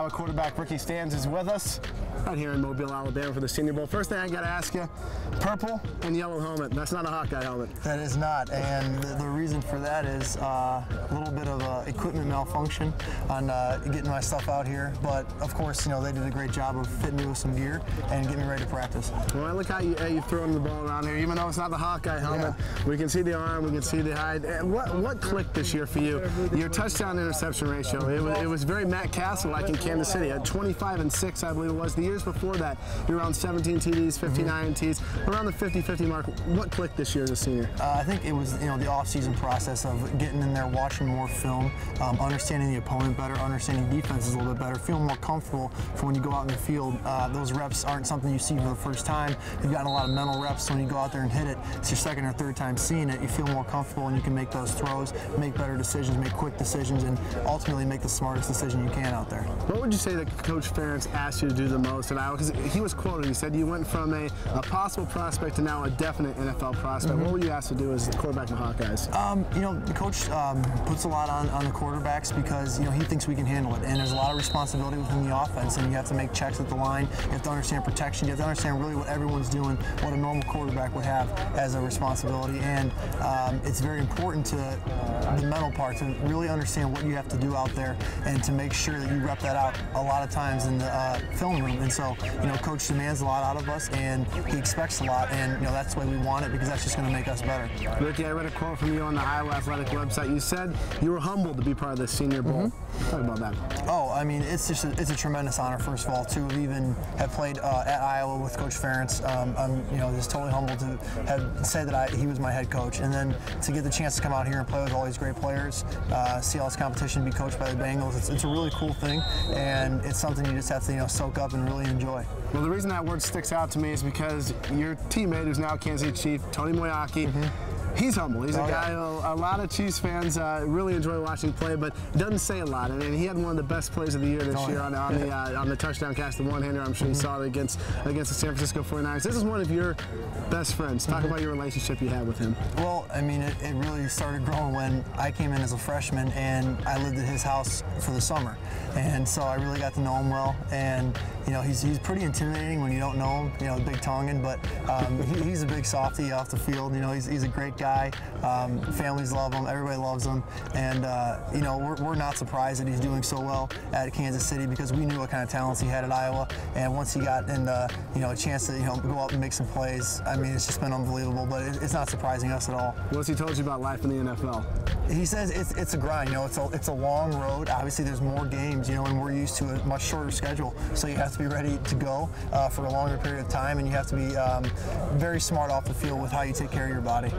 Iowa quarterback Ricky Stanzi is with us right here in Mobile, Alabama for the Senior Bowl. First thing I got to ask you, purple and yellow helmet. That's not a Hawkeye helmet. That is not, and the reason for that is a little bit of equipment malfunction on getting my stuff out here. But of course, they did a great job of fitting me with some gear and getting me ready to practice. Well, I look how you've thrown the ball around here. Even though it's not the Hawkeye helmet, we can see the arm, we can see the hide. What clicked this year for you? Your touchdown interception ratio. It was very Matt Castle-like in Kansas City. At 25-6, I believe it was. The years before that, you were around 17 TDs, 59 INTs, around the 50-50 mark. What clicked this year as a senior? I think it was the off-season process of getting in there, watching more film, understanding the opponent better, understanding defenses a little bit better, feeling more comfortable for when you go out in the field. Those reps aren't something you see for the first time. You've gotten a lot of mental reps, so when you go out there and hit it, it's your second or third time seeing it. You feel more comfortable and you can make those throws, make better decisions, make quick decisions, and ultimately make the smartest decision you can out there. What would you say that Coach Ferentz asked you to do the most at Iowa? Because he was quoted, he said you went from a possible prospect to now a definite NFL prospect. What were you asked to do as the quarterback in the Hawkeyes? The coach puts a lot on the quarterbacks because he thinks we can handle it, and there's a lot of responsibility within the offense, and you have to make checks at the line, you have to understand protection, you have to understand really what everyone's doing, what a normal quarterback would have as a responsibility, and it's very important to the mental part to really understand what you have to do out there and to make sure that you rep that out a lot of times in the film room. And so, Coach demands a lot out of us, and he expects a lot, and that's the way we want it because that's just going to make us better. Ricky, I read a quote from you on the Iowa Athletic website. You said you were humbled to be part of the Senior Bowl. Talk about that. Oh, I mean, it's a tremendous honor, first of all, to even have played at Iowa with Coach Ferentz. I'm just totally humbled to have said that he was my head coach, and then to get the chance to come out here and play with all these great players, see all this competition, be coached by the Bengals. It's a really cool thing, and it's something you just have to soak up and really enjoy. Well, the reason that word sticks out to me is because your teammate, who's now Kansas City Chief, Tony Moyaki, he's humble. He's a guy a lot of Chiefs fans really enjoy watching play, but doesn't say a lot. And he had one of the best plays of the year this year on the touchdown catch, the one-hander. I'm sure you saw it against the San Francisco 49ers. This is one of your best friends. Talk about your relationship you had with him. Well, I mean, it really started growing when I came in as a freshman, and I lived at his house for the summer. And so I really got to know him well, and he's pretty intimidating when you don't know him, big tonguing, but he's a big softy off the field. He's a great guy. Families love him, everybody loves him, and we're not surprised that he's doing so well at Kansas City because we knew what kind of talents he had at Iowa, and once he got in a chance to go out and make some plays, I mean, it's just been unbelievable, but it's not surprising us at all. What's he told you about life in the NFL? He says it's a grind. It's a long road. Obviously, there's more games, and we're used to a much shorter schedule. So you have to be ready to go for a longer period of time, and you have to be very smart off the field with how you take care of your body.